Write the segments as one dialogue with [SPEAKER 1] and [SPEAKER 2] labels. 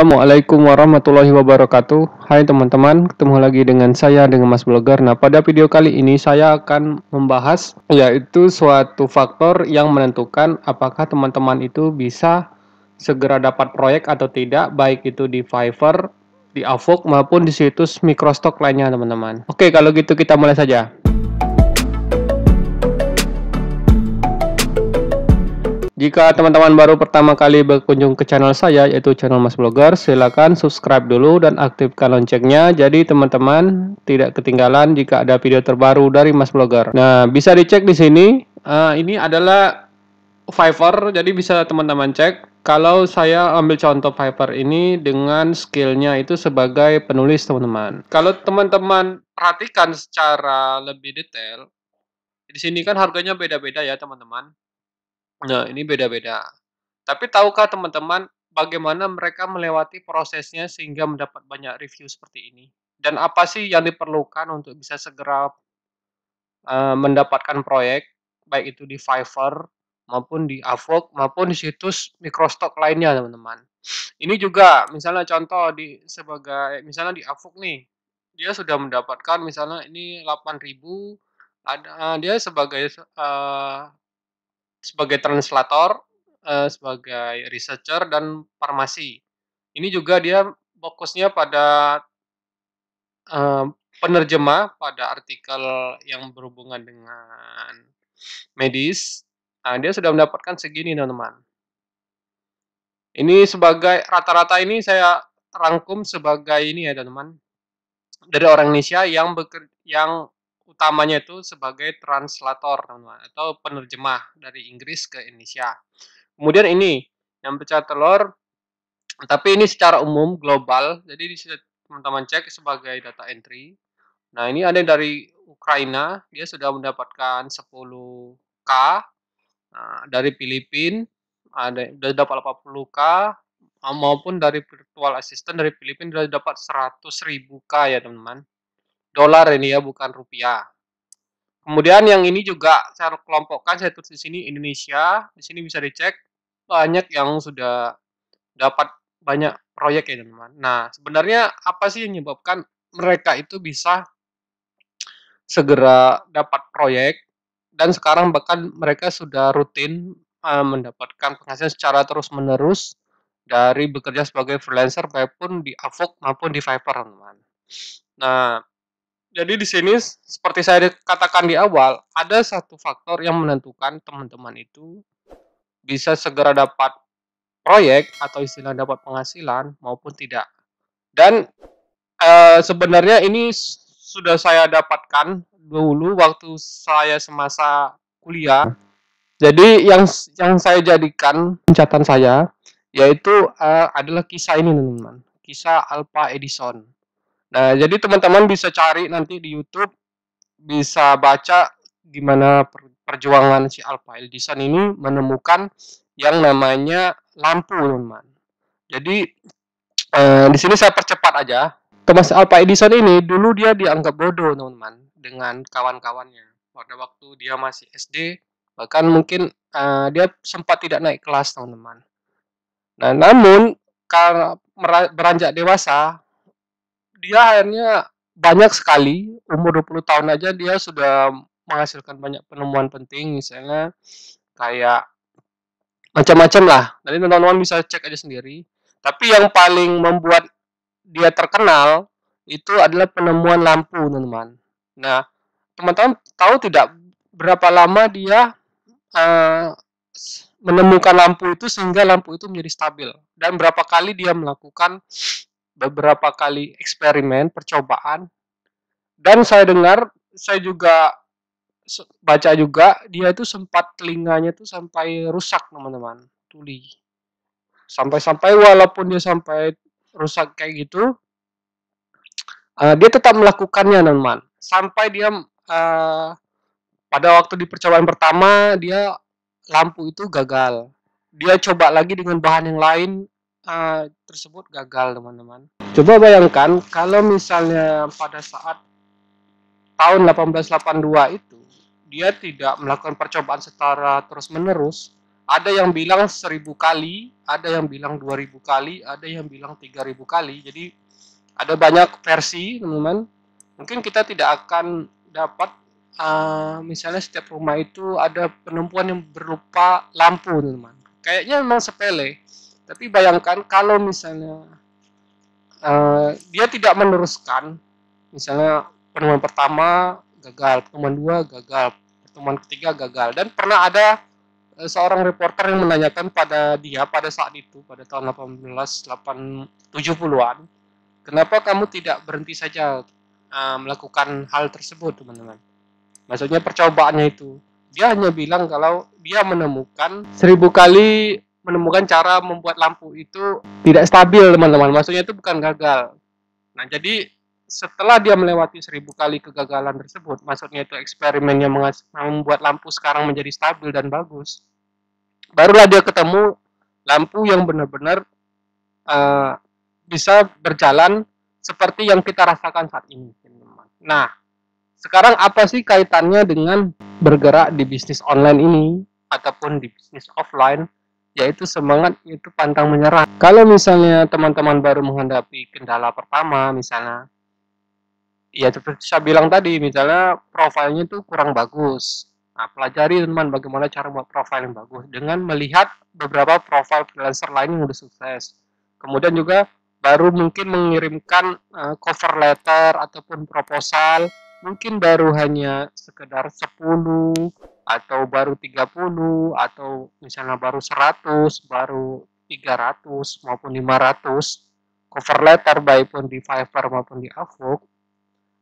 [SPEAKER 1] Assalamualaikum warahmatullahi wabarakatuh. Hai teman-teman, ketemu lagi dengan saya dengan Mas Blogger. Nah, pada video kali ini saya akan membahas yaitu suatu faktor yang menentukan apakah teman-teman itu bisa segera dapat proyek atau tidak, baik itu di Fiverr, di Upwork maupun di situs microstock lainnya, teman-teman. Oke, kalau gitu kita mulai saja. Jika teman-teman baru pertama kali berkunjung ke channel saya, yaitu channel Mas Blogger, silakan subscribe dulu dan aktifkan loncengnya, jadi teman-teman tidak ketinggalan jika ada video terbaru dari Mas Blogger. Nah, bisa dicek di sini. Ini adalah Fiverr, jadi bisa teman-teman cek. Kalau saya ambil contoh Fiverr ini dengan skillnya itu sebagai penulis, teman-teman. Kalau teman-teman perhatikan secara lebih detail, di sini kan harganya beda-beda ya, teman-teman. Nah, ini beda-beda. Tapi tahukah teman-teman bagaimana mereka melewati prosesnya sehingga mendapat banyak review seperti ini? Dan apa sih yang diperlukan untuk bisa segera mendapatkan proyek, baik itu di Fiverr maupun di Upwork maupun di situs microstock lainnya, teman-teman. Ini juga misalnya contoh sebagai misalnya di Upwork nih, dia sudah mendapatkan misalnya ini 8.000, ada dia sebagai translator, sebagai researcher dan farmasi. Ini juga dia fokusnya pada, eee, penerjemah pada artikel yang berhubungan dengan medis. Nah, dia sudah mendapatkan segini, teman-teman. Ini sebagai rata-rata ini saya rangkum sebagai ini ya, teman-teman, dari orang Indonesia yang utamanya itu sebagai translator, teman-teman, atau penerjemah dari Inggris ke Indonesia. Kemudian ini yang pecah telur, tapi ini secara umum global. Jadi di sini teman-teman cek sebagai data entry. Nah, ini ada dari Ukraina, dia sudah mendapatkan 10K. Nah, dari Filipina ada udah dapat 80K, maupun dari virtual assistant dari Filipina udah dapat 100.000K ya, teman-teman. Dolar ini ya, bukan rupiah. Kemudian yang ini juga saya kelompokkan, saya tulis di sini Indonesia. Di sini bisa dicek banyak yang sudah dapat banyak proyek ya, teman-teman. Nah, sebenarnya apa sih yang menyebabkan mereka itu bisa segera dapat proyek dan sekarang bahkan mereka sudah rutin mendapatkan penghasilan secara terus-menerus dari bekerja sebagai freelancer maupun di Upwork maupun di Fiverr, teman-teman. Nah, jadi di sini seperti saya katakan di awal, ada satu faktor yang menentukan teman-teman itu bisa segera dapat proyek atau istilah dapat penghasilan maupun tidak. Dan sebenarnya ini sudah saya dapatkan dulu waktu saya semasa kuliah. Jadi yang saya jadikan catatan saya yaitu adalah kisah ini, teman-teman. Kisah Alpha Edison. Nah, jadi teman-teman bisa cari nanti di YouTube, bisa baca gimana perjuangan si Alpha Edison ini menemukan yang namanya lampu, teman-teman. Jadi di sini saya percepat aja. Thomas Alva Edison ini dulu dia dianggap bodoh, teman-teman, dengan kawan-kawannya. Pada waktu dia masih SD, bahkan mungkin dia sempat tidak naik kelas, teman-teman. Nah, namun karena beranjak dewasa, dia akhirnya banyak sekali, umur 20 tahun aja dia sudah menghasilkan banyak penemuan penting, misalnya kayak macam-macam lah. Nanti teman-teman bisa cek aja sendiri. Tapi yang paling membuat dia terkenal itu adalah penemuan lampu, teman-teman. Nah, teman-teman tahu tidak berapa lama dia uh, menemukan lampu itu sehingga lampu itu menjadi stabil, dan berapa kali dia melakukan beberapa kali eksperimen percobaan. Dan saya juga baca juga dia itu sempat telinganya itu sampai rusak, teman-teman, tuli. Sampai-sampai walaupun dia sampai rusak kayak gitu, dia tetap melakukannya, teman-teman. Sampai dia pada waktu di percobaan pertama dia lampu itu gagal. Dia coba lagi dengan bahan yang lain, tersebut gagal, teman-teman. Coba bayangkan kalau misalnya pada saat tahun 1882 itu dia tidak melakukan percobaan secara terus-menerus, Ada yang bilang 1000 kali, ada yang bilang 2000 kali, ada yang bilang 3000 kali. Jadi ada banyak versi, teman-teman. Mungkin kita tidak akan dapat misalnya setiap rumah itu ada penumpuan yang berupa lampu, teman-teman. Kayaknya memang sepele, tapi bayangkan kalau misalnya dia tidak meneruskan, misalnya pertemuan pertama gagal, pertemuan dua gagal, pertemuan ketiga gagal, dan pernah ada seorang reporter yang menanyakan pada dia pada saat itu, pada tahun 1870-an, kenapa kamu tidak berhenti saja melakukan hal tersebut, teman-teman. Maksudnya percobaannya itu. Dia hanya bilang kalau dia menemukan 1000 kali menemukan cara membuat lampu itu tidak stabil, teman-teman. Maksudnya itu bukan gagal. Nah, jadi setelah dia melewati 1000 kali kegagalan tersebut, maksudnya itu eksperimen yang membuat lampu sekarang menjadi stabil dan bagus, barulah dia ketemu lampu yang benar-benar uh, bisa berjalan seperti yang kita rasakan saat ini. Nah, sekarang apa sih kaitannya dengan bergerak di bisnis online ini ataupun di bisnis offline? Yaitu semangat, itu pantang menyerah. Kalau misalnya teman-teman baru menghadapi kendala pertama, misalnya, ya seperti saya bilang tadi, misalnya profilnya itu kurang bagus. Nah, pelajari teman bagaimana cara buat profil yang bagus dengan melihat beberapa profil freelancer lain yang udah sukses. Kemudian juga baru mungkin mengirimkan cover letter ataupun proposal, mungkin baru hanya sekedar 10 atau baru 30 atau misalnya baru 100, baru 300 maupun 500 cover letter baik pun di Fiverr maupun di Upwork.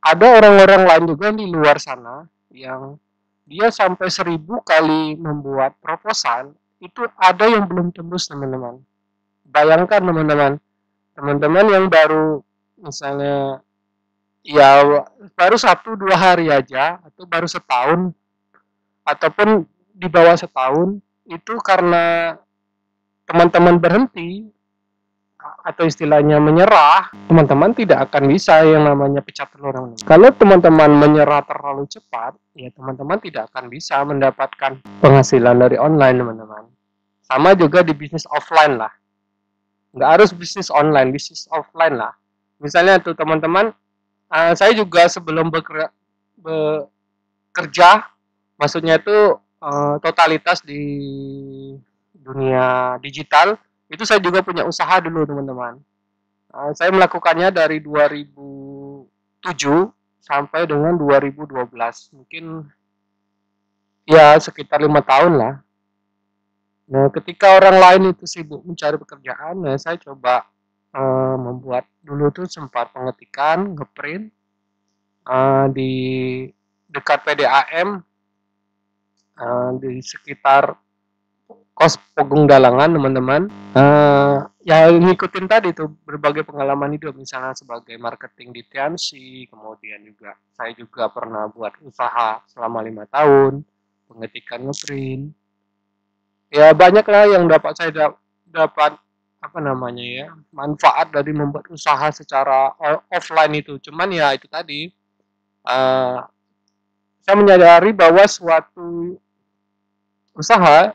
[SPEAKER 1] Ada orang-orang lain juga di luar sana yang dia sampai 1000 kali membuat proposal, itu ada yang belum tembus, teman-teman. Bayangkan, teman-teman yang baru misalnya ya baru 1-2 hari aja atau baru setahun ataupun di bawah setahun, itu karena teman-teman berhenti atau istilahnya menyerah, teman-teman tidak akan bisa yang namanya pecah telur. Kalau teman-teman menyerah terlalu cepat, ya teman-teman tidak akan bisa mendapatkan penghasilan dari online, teman-teman. Sama juga di bisnis offline lah. Nggak harus bisnis online, bisnis offline lah. Misalnya tuh teman-teman, saya juga sebelum bekerja, maksudnya itu totalitas di dunia digital, itu saya juga punya usaha dulu, teman-teman. Saya melakukannya dari 2007 sampai dengan 2012, mungkin ya sekitar 5 tahun lah. Nah, ketika orang lain itu sibuk mencari pekerjaan, nah saya coba membuat dulu tuh sempat pengetikan, ngeprint di dekat PDAM, di sekitar Kos Pogung Dalangan, teman-teman. Ya ngikutin tadi tuh berbagai pengalaman hidup, misalnya sebagai marketing di Tianxi, kemudian juga saya juga pernah buat usaha selama 5 tahun, pengetikan ngeprint. Ya banyak lah yang dapat saya dapat apa namanya ya, manfaat dari membuat usaha secara offline itu. Cuman ya itu tadi, saya menyadari bahwa suatu usaha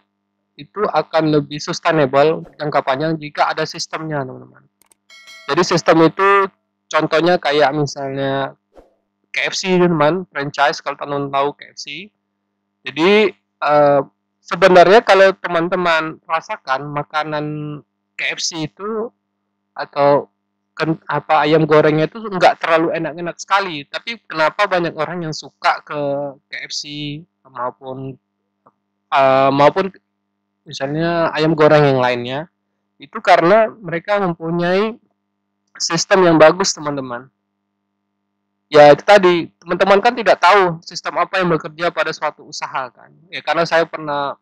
[SPEAKER 1] itu akan lebih sustainable untuk jangka panjang jika ada sistemnya, teman-teman. Jadi sistem itu contohnya kayak misalnya KFC, teman, franchise, kalau teman-teman tahu KFC. Jadi sebenarnya kalau teman-teman rasakan makanan KFC itu atau ayam gorengnya itu nggak terlalu enak-enak sekali, tapi kenapa banyak orang yang suka ke KFC maupun misalnya ayam goreng yang lainnya, itu karena mereka mempunyai sistem yang bagus, teman-teman. Ya itu tadi, teman-teman kan tidak tahu sistem apa yang bekerja pada suatu usaha kan. Ya karena saya pernah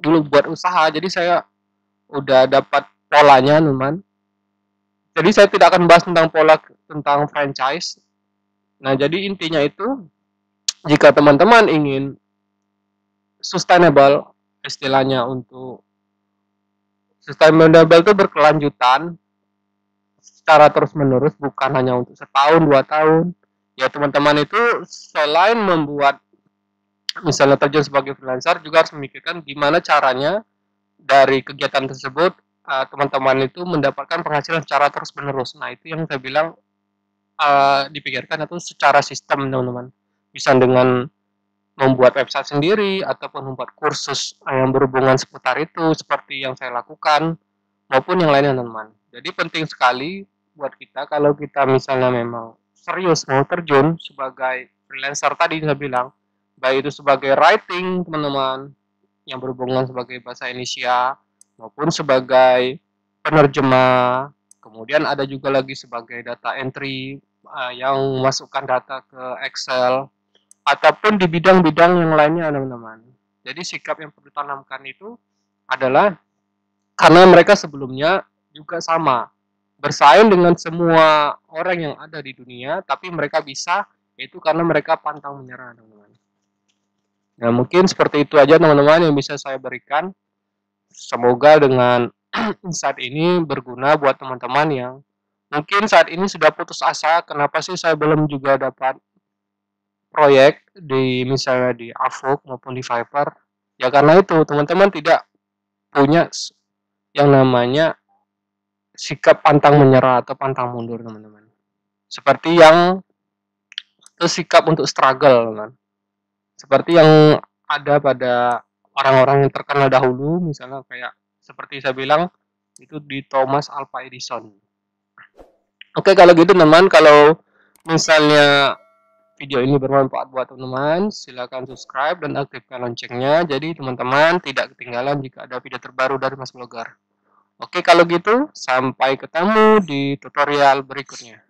[SPEAKER 1] dulu buat usaha, jadi saya udah dapat polanya, teman. Jadi saya tidak akan bahas tentang pola tentang franchise. Nah, jadi intinya itu jika teman-teman ingin sustainable, istilahnya untuk sustainable itu berkelanjutan secara terus-menerus, bukan hanya untuk setahun 2 tahun. Ya teman-teman itu selain membuat misalnya terjun sebagai freelancer juga harus memikirkan gimana caranya dari kegiatan tersebut teman-teman itu mendapatkan penghasilan secara terus-menerus. Nah, itu yang saya bilang dipikirkan itu secara sistem, teman-teman. Bisa dengan membuat website sendiri ataupun membuat kursus yang berhubungan seputar itu seperti yang saya lakukan maupun yang lainnya, teman-teman. Jadi penting sekali buat kita kalau kita misalnya memang serius mau terjun sebagai freelancer tadi saya bilang, baik itu sebagai writing, teman-teman, yang berhubungan sebagai bahasa Indonesia maupun sebagai penerjemah. Kemudian ada juga lagi sebagai data entry yang memasukkan data ke Excel ataupun di bidang-bidang yang lainnya, teman-teman. Jadi sikap yang perlu ditanamkan itu adalah karena mereka sebelumnya juga sama bersaing dengan semua orang yang ada di dunia, tapi mereka bisa yaitu karena mereka pantang menyerah, teman-teman. Nah, mungkin seperti itu aja, teman-teman, yang bisa saya berikan. Semoga dengan insight ini berguna buat teman-teman yang mungkin saat ini sudah putus asa, kenapa sih saya belum juga dapat proyek di misalnya di Avok maupun di Fiverr. Ya karena itu teman-teman tidak punya yang namanya sikap pantang menyerah atau pantang mundur, teman-teman. Seperti yang sikap untuk struggle, teman. Seperti yang ada pada orang-orang yang terkenal dahulu, misalnya kayak seperti saya bilang itu di Thomas Alva Edison. Oke, kalau gitu teman, kalau misalnya video ini bermanfaat buat teman-teman, silakan subscribe dan aktifkan loncengnya jadi teman-teman tidak ketinggalan jika ada video terbaru dari Mas Blogger. Oke, kalau gitu sampai ketemu di tutorial berikutnya.